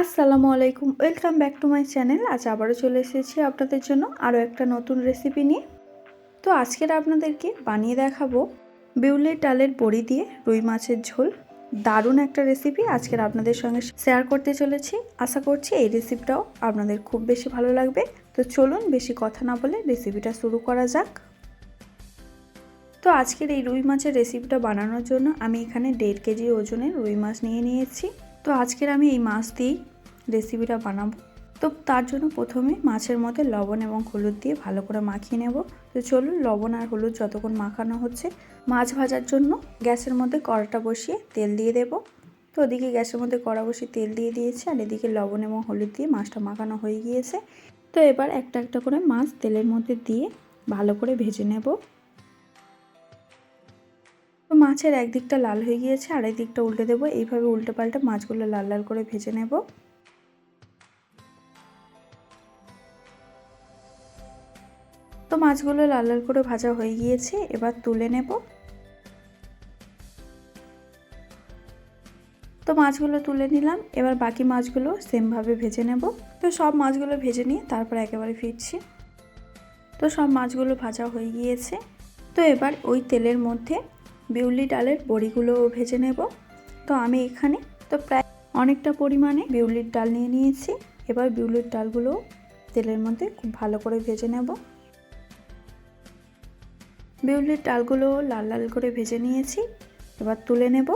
আসসালামু আলাইকুম, welcome back to my channel. আজ আবারও চলে এসেছি আপনাদের জন্য আরও একটা নতুন রেসিপি নিয়ে। তো আজকের আপনাদেরকে বানিয়ে দেখাবো বিউলির ডালের বড়ি দিয়ে রুই মাছের ঝোল। দারুণ একটা রেসিপি আজকের আপনাদের সঙ্গে শেয়ার করতে চলেছি। আশা করছি এই রেসিপিটাও আপনাদের খুব বেশি ভালো লাগবে। তো চলুন বেশি কথা না বলে রেসিপিটা শুরু করা যাক। তো আজকের এই রুই মাছের রেসিপিটা বানানোর জন্য আমি এখানে 1.5 কেজি ওজনের রুই মাছ নিয়ে নিয়েছি। তো আজকের আমি এই মাছ দিয়েই রেসিপিটা বানাবো। তো তার জন্য প্রথমে মাছের মধ্যে লবণ এবং হলুদ দিয়ে ভালো করে মাখিয়ে নেব। তো চলুন লবণ আর হলুদ যতক্ষণ মাখানো হচ্ছে, মাছ ভাজার জন্য গ্যাসের মধ্যে কড়াটা বসিয়ে তেল দিয়ে দেব। তো ওদিকে গ্যাসের মধ্যে কড়া বসিয়ে তেল দিয়ে দিয়েছি, আর এদিকে লবণ এবং হলুদ দিয়ে মাছটা মাখানো হয়ে গিয়েছে। তো এবার একটা একটা করে মাছ তেলের মধ্যে দিয়ে ভালো করে ভেজে নেব। তো মাছের একদিকটা লাল হয়ে গিয়েছে, আর একদিকটা উল্টে দেবো। এইভাবে উল্টে পাল্টে মাছগুলো লাল লাল করে ভেজে নেব। তো মাছগুলো লাল লাল করে ভাজা হয়ে গিয়েছে, এবার তুলে নেব। তো মাছগুলো তুলে নিলাম, এবার বাকি মাছগুলো সেমভাবে ভেজে নেব। তো সব মাছগুলো ভেজে নিয়ে তারপর একেবারে ফিরছি। তো সব মাছগুলো ভাজা হয়ে গিয়েছে। তো এবার ওই তেলের মধ্যে বিউলি ডালের বড়িগুলো ভেজে নেব। তো আমি এখানে প্রায় অনেকটা পরিমাণে বিউলির ডাল নিয়ে নিয়েছি। এবার বিউলির ডালগুলো তেলের মধ্যে খুব ভালো করে ভেজে নেব। বিউলির ডালগুলো লাল লাল করে ভেজে নিয়েছি, এবার তুলে নেব।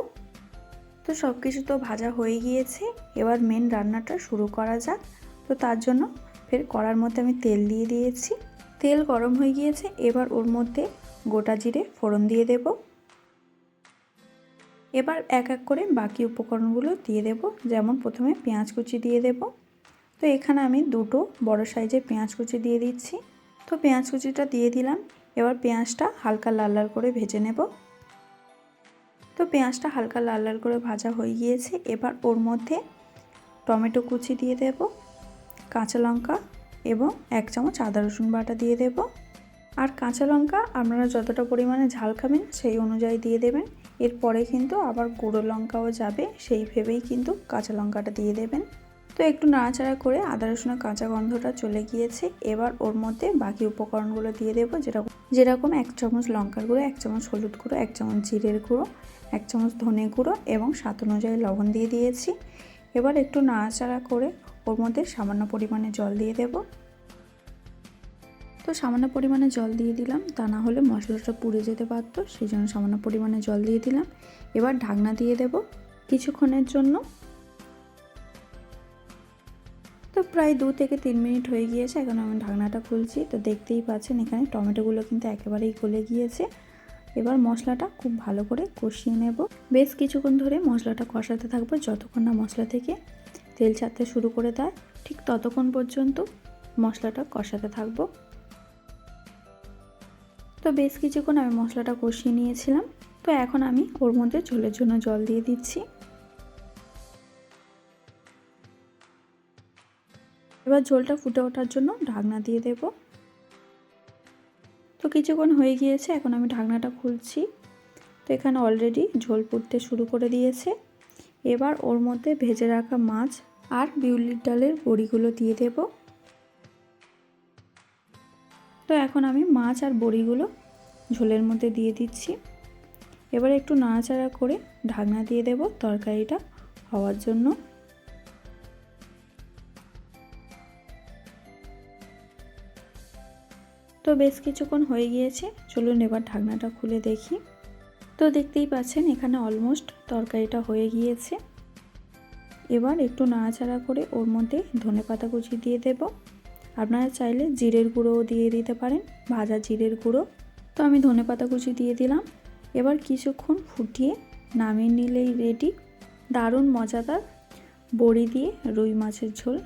তো সব কিছু তো ভাজা হয়ে গিয়েছে, এবার মেন রান্নাটা শুরু করা যাক। তো তার জন্য ফের কড়ার মধ্যে আমি তেল দিয়ে দিয়েছি। তেল গরম হয়ে গিয়েছে, এবার ওর মধ্যে গোটা জিরে ফোড়ন দিয়ে দেব। এবার এক এক করে বাকি উপকরণগুলো দিয়ে দেব। যেমন প্রথমে পেঁয়াজ কুচি দিয়ে দেব। তো এখানে আমি দুটো বড় সাইজের পেঁয়াজ কুচি দিয়ে দিচ্ছি। তো পেঁয়াজ কুচিটা দিয়ে দিলাম। এবার পেঁয়াজটা হালকা লাল লাল করে ভেজে নেব। তো পেঁয়াজটা হালকা লাল লাল করে ভাজা হয়ে গিয়েছে, এবার ওর মধ্যে টমেটো কুচি দিয়ে দেব, কাঁচা লঙ্কা এবং 1 চামচ আদা রসুন বাটা দিয়ে দেব। আর কাঁচা লঙ্কা আপনারা যতটা পরিমাণে ঝাল খাবেন সেই অনুযায়ী দিয়ে দেবেন। এরপরে কিন্তু আবার গুঁড়ো লঙ্কাও যাবে, সেই ভেবেই কিন্তু কাঁচা লঙ্কাটা দিয়ে দেবেন। তো একটু নাড়াচাড়া করে আদা রসুনের কাঁচা গন্ধটা চলে গিয়েছে, এবার ওর মধ্যে বাকি উপকরণগুলো দিয়ে দেবো। যেরকম 1 চামচ লঙ্কার গুঁড়ো, 1 চামচ হলুদ গুঁড়ো, 1 চামচ জিরের গুঁড়ো, 1 চামচ ধনে গুঁড়ো এবং স্বাদ অনুযায়ী লবণ দিয়ে দিয়েছি। এবার একটু নাড়াচাড়া করে ওর মধ্যে সামান্য পরিমাণে জল দিয়ে দেব। তো সামান্য পরিমাণে জল দিয়ে দিলাম, তা না হলে মশলাটা পুড়ে যেতে পারত, সেই জন্য সামান্য পরিমাণে জল দিয়ে দিলাম। এবার ঢাকনা দিয়ে দেব কিছুক্ষণের জন্য। তো প্রায় 2 থেকে 3 মিনিট হয়ে গিয়েছে, এখন আমি ঢাকনাটা খুলছি। তো দেখতেই পাচ্ছেন এখানে টমেটোগুলো কিন্তু একেবারেই গলে গিয়েছে। এবার মশলাটা খুব ভালো করে কষিয়ে নেব। বেশ কিছুক্ষণ ধরে মশলাটা কষাতে থাকবো, যতক্ষণ না মশলা থেকে তেল ছাড়তে শুরু করে দেয়, ঠিক ততক্ষণ পর্যন্ত মশলাটা কষাতে থাকবো। তো বেশ কিছুক্ষণ আমি মশলাটা কষিয়ে নিয়েছিলাম। তো এখন আমি ওর মধ্যে ঝোলের জন্য জল দিয়ে দিচ্ছি। এবার ঝোলটা ফুটে ওঠার জন্য ঢাকনা দিয়ে দেব। তো কিছুক্ষণ হয়ে গিয়েছে, এখন আমি ঢাকনাটা খুলছি। তো এখানে অলরেডি ঝোল ফুটতে শুরু করে দিয়েছে। এবার ওর মধ্যে ভেজে রাখা মাছ আর বিউলির ডালের বড়িগুলো দিয়ে দেব। তো এখন আমি মাছ আর বড়িগুলো ঝোলের মধ্যে দিয়ে দিচ্ছি। এবার একটু নাড়াচাড়া করে ঢাকনা দিয়ে দেব তরকারিটা হওয়ার জন্য। তো বেশ কিছুক্ষণ হয়ে গিয়েছে, চলুন এবার ঢাকনাটা খুলে দেখি। তো দেখতেই পাচ্ছেন এখানে অলমোস্ট তরকারিটা হয়ে গিয়েছে। এবার একটু নাড়াচাড়া করে ওর মধ্যে ধনেপাতা কুচি দিয়ে দেব। আপনারা চাইলে জিরের গুঁড়োও দিয়ে দিতে পারেন, ভাজা জিরের গুঁড়ো। তো আমি ধনেপাতা কুচি দিয়ে দিলাম। এবার কিছুক্ষণ ফুটিয়ে নামিয়ে নিলেই রেডি দারুণ মজাদার বড়ি দিয়ে রুই মাছের ঝোল।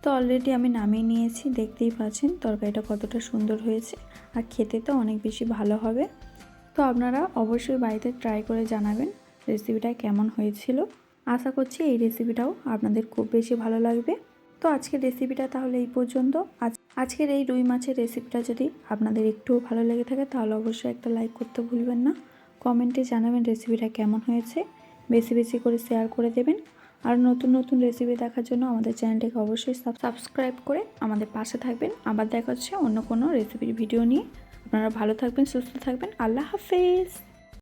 তো অলরেডি আমি নামিয়ে নিয়েছি, দেখতেই পাচ্ছেন তরকারিটা কতটা সুন্দর হয়েছে, আর খেতে তো অনেক বেশি ভালো হবে। তো আপনারা অবশ্যই বাড়িতে ট্রাই করে জানাবেন রেসিপিটা কেমন হয়েছিল। আশা করছি এই রেসিপিটাও আপনাদের খুব বেশি ভালো লাগবে। তো আজকের রেসিপিটা তাহলে এই পর্যন্ত। আজকের এই রুই মাছের রেসিপিটা যদি আপনাদের একটুও ভালো লেগে থাকে তাহলে অবশ্যই একটা লাইক করতে ভুলবেন না। কমেন্টে জানাবেন রেসিপিটা কেমন হয়েছে, বেশি বেশি করে শেয়ার করে দেবেন। আর নতুন নতুন রেসিপি দেখার জন্য আমাদের চ্যানেলটিকে অবশ্যই সাবস্ক্রাইব করে আমাদের পাশে থাকবেন। আবার দেখা হচ্ছে অন্য কোনো রেসিপির ভিডিও নিয়ে। আপনারা ভালো থাকবেন, সুস্থ থাকবেন। আল্লাহ হাফেজ।